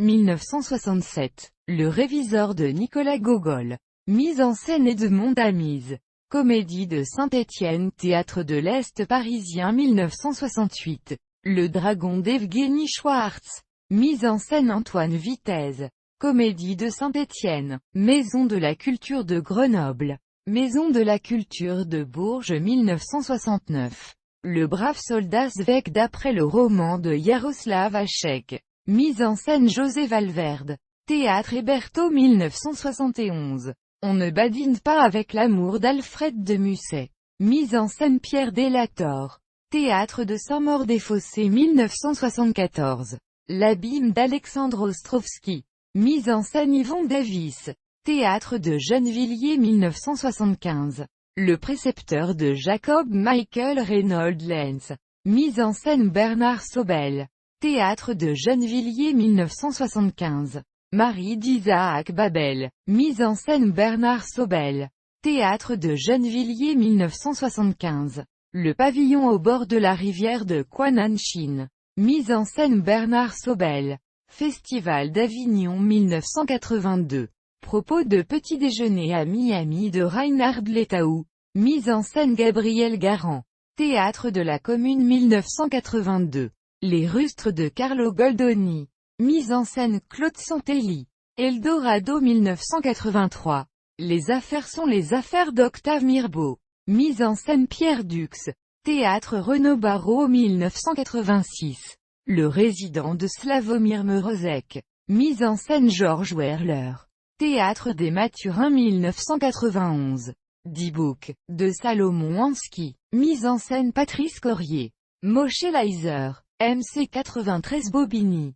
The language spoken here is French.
1967. Le Réviseur de Nicolas Gogol. Mise en scène Edmond Damise. Comédie de Saint-Étienne, Théâtre de l'Est parisien 1968. Le Dragon d'Evguénie Schwartz. Mise en scène Antoine Vitesse. Comédie de Saint-Étienne. Maison de la Culture de Grenoble. Maison de la Culture de Bourges 1969. Le brave soldat Svek d'après le roman de Jaroslav Hašek. Mise en scène José Valverde. Théâtre Héberto 1971. On ne badine pas avec l'amour d'Alfred de Musset. Mise en scène Pierre Delator. Théâtre de Saint-Maur-des-Fossés 1974. L'abîme d'Alexandre Ostrovsky. Mise en scène Yvon Davis. Théâtre de Gennevilliers 1975. Le précepteur de Jacob Michael Reynolds Lenz. Mise en scène Bernard Sobel. Théâtre de Gennevilliers 1975. Marie d'Isaac Babel. Mise en scène Bernard Sobel. Théâtre de Gennevilliers 1975. Le pavillon au bord de la rivière de Quananshin. Mise en scène Bernard Sobel. Festival d'Avignon 1982. Propos de petit déjeuner à Miami de Reinhard Letaou. Mise en scène Gabriel Garand. Théâtre de la Commune 1982. Les Rustres de Carlo Goldoni. Mise en scène Claude Santelli. Eldorado 1983. Les affaires sont les affaires d'Octave Mirbeau. Mise en scène Pierre Dux. Théâtre Renaud Barrault 1986. Le résident de Slavomir Morozek. Mise en scène Georges Werler. Théâtre des Mathurins 1991. D-Book, de Salomon Ansky. Mise en scène Patrice Corrier. Moshe Leiser. MC 93 Bobigny.